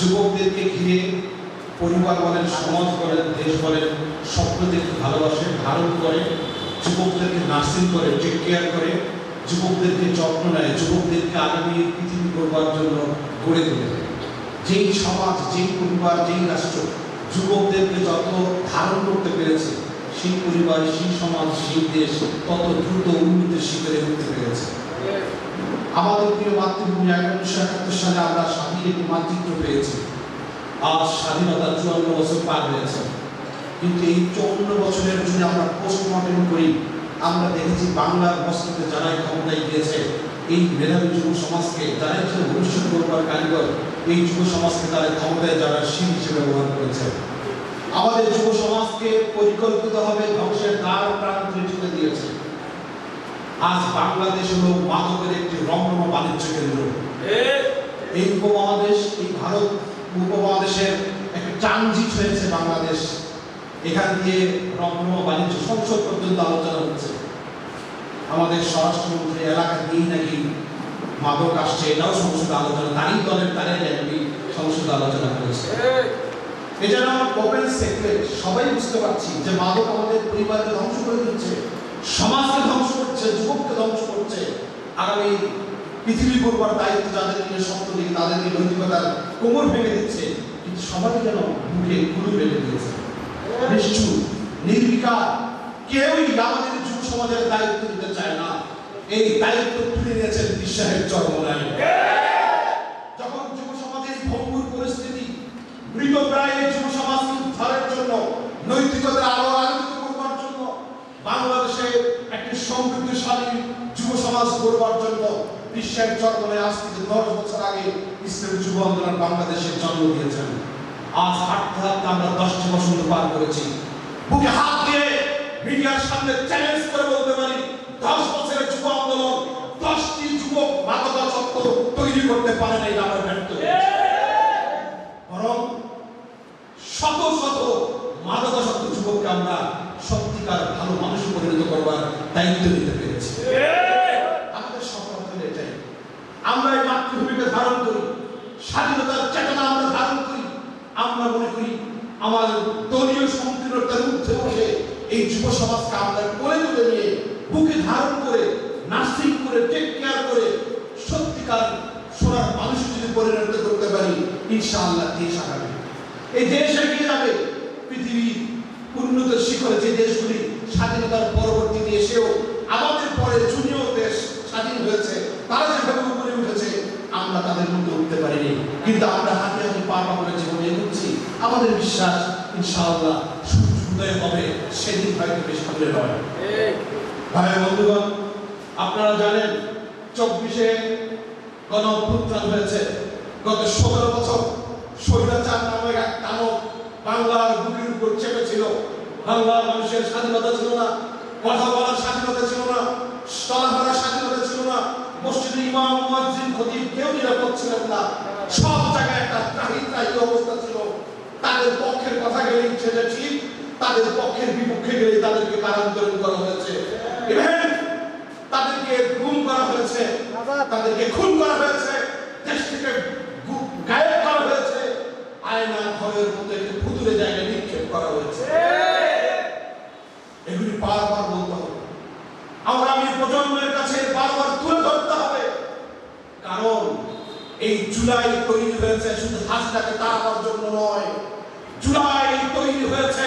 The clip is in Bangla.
যুবকদেরকে ঘিরে পরিবার বলেন, সমাজ বলেন, দেশ বলেন, স্বপ্নদেরকে ভালোবাসে, ধারণ করে, যুবকদেরকে নার্সিং করে, টেক কেয়ার করে, যুবকদেরকে যত্ন নেয়, যুবকদেরকে আগামী পৃথিবী করবার জন্য গড়ে তোলে। যেই সমাজ, যেই পরিবার, যেই রাষ্ট্র যুবকদেরকে যত ধারণ করতে পেরেছে, সেই পরিবার, সেই সমাজ, সেই দেশ তত দ্রুত উন্নতির শিখরে উঠতে পেরেছে। আমাদের প্রিয় মাতৃভূমি 1971 সালে আমরা স্বাধীন একটি মাতৃত্ব পেয়েছি। আজ স্বাধীনতার 54 বছর পার হয়েছে, কিন্তু এই 54 বছরের যদি আমরা পোস্টমর্টেম করি, আমরা দেখেছি বাংলার মস্তকে যারাই ক্ষমতায় গিয়েছে, এই মেধাবী যুব সমাজকে, যারাই ছিল ভবিষ্যৎ গড়বার কারিগর, এই যুব সমাজকে তারা ক্ষমতায় যারা শিল হিসেবে ব্যবহার করেছে। আমাদের যুব সমাজকে পরিকল্পিতভাবে ধ্বংসের দ্বার প্রান্তে ঠেলে দিয়েছে। আজ বাংলাদেশ হলো মাদকের একটি রমরমা বাণিজ্য কেন্দ্র। এই উপমহাদেশ, এই ভারত উপমহাদেশের একটা ট্রানজিট হয়েছে বাংলাদেশ। এখান দিয়ে রমরমা বাণিজ্য সংসদ পর্যন্ত আলোচনা হচ্ছে। আমাদের স্বরাষ্ট্রমন্ত্রী এলাকা দিয়েই নাকি মাদক আসছে, এটাও সংসদে আলোচনা, তারই দলের তারাই নাকি সংসদে আলোচনা করেছে। এছাড়া ওপেন সেক্রেট, সবাই বুঝতে পারছি যে মাদক আমাদের পরিবারকে ধ্বংস করে দিচ্ছে, সমাজকে ধ্বংস করছে, যুবককে ধ্বংস করছে। আগামী পৃথিবী করবার দায়িত্ব যাদের নিয়ে স্বপ্ন দিকে, তাদেরকে নৈতিকতার কোমর ভেঙে দিচ্ছে, কিন্তু সবাই যেন মুখে কুলু বেঁধে দিয়েছে। নিষ্ঠুর, নির্বিকার, কেউই আমাদের যুব সমাজের দায়িত্ব নিতে চায় না। এই দায়িত্ব তুলে নিয়েছেন বিশ্বাসের চরমনায়। যখন যুব সমাজের ভঙ্গুর পরিস্থিতি, মৃতপ্রায় যুব সমাজকে উদ্ধারের জন্য, নৈতিকতার আলো আলোকিত করবার জন্য, বাংলাদেশে একটি সমৃদ্ধশালী যুব সমাজ গড়বার জন্য বিশ্বের চরমনায় আজ থেকে 10 বছর আগে ইসলামী যুব আন্দোলন বাংলাদেশের জন্ম দিয়েছেন। আজ হাঁটতে হাঁটতে আমরা 10টি বছর পার করেছি। বুকে হাত দিয়ে মিডিয়ার সামনে চ্যালেঞ্জ করে বলতে পারি, 10 বছরের যুব আন্দোলন 10টি যুবক মাদকাসক্ত তৈরি করতে পারে নাই, আমরা ব্যর্থ। বরং শত শত মাদকাসক্ত যুবককে আমরা সত্যিকার ভালো মানুষ পরিণত করবার দায়িত্ব নিতে পেরেছি। আমাদের সফলতা হলো এটাই। আমরা এই মাতৃভূমিকে ধারণ করি, স্বাধীনতার চেতনা আমরা ধারণ করি। আমরা মনে করি আমাদের দলীয় সংকীর্ণতার ঊর্ধ্বে বসে এই যুব সমাজকে আমরা কোলে তুলে নিয়ে, বুকে ধারণ করে, নার্সিং করে, টেক কেয়ার করে সত্যিকার সোনার মানুষ যদি পরিণত করতে পারি, ইনশাআল্লাহ দেশ আগাবে। এই দেশ এগিয়ে যাবে। পৃথিবীর উন্নত শিখরে যে দেশগুলি স্বাধীনতার পরবর্তীতে এসেও আমাদের পরে জুনিয়র দেশ স্বাধীন হয়েছে, তারা যেভাবে উপরে উঠেছে আমরা তাদের মধ্যে উঠতে পারিনি, কিন্তু আমরা হাতে হাতে পা পা করে জীবনে এগোচ্ছি। আমাদের বিশ্বাস ইনশাআল্লাহ সূর্যোদয় হবে, সেদিন হয়তো বেশি দূরে নয়। ভাই বন্ধুগণ, আপনারা জানেন 24-এ গণ অভ্যুত্থান হয়েছে। গত 16 বছর স্বৈরাচার নামে এক দানব বাংলার বুকের উপর চেপেছিল। বাংলার মানুষের স্বাধীনতা ছিল না, কথা বলার স্বাধীনতা ছিল না, চলাফেরার স্বাধীনতা ছিল না, মসজিদে ইমাম, মুয়াজ্জিন, খতিব কেউ নিরাপদ ছিলেন না। সব জায়গায় একটা ত্রাহি অবস্থা ছিল। তাদের পক্ষের কথা গেলেই সেটা ঠিক, তাদের পক্ষের বিপক্ষে গেলে তাদেরকে কারান্তরণ করা হয়েছে, তাদেরকে গুম করা হয়েছে, তাদেরকে খুন করা হয়েছে, দেশ থেকে গায়েব করা হয়েছে, আয়না ঘরের মধ্যে একটি ভুতুরে জায়গায় নিক্ষেপ করা হয়েছে। এগুলি বারবার বলতে হবে, আগামী প্রজন্মের কাছে বারবার তুলে ধরতে হবে। কারণ এই জুলাই তৈরি হয়েছে শুধু হাসিনাকে তাড়াবার জন্য নয়, জুলাই তৈরি হয়েছে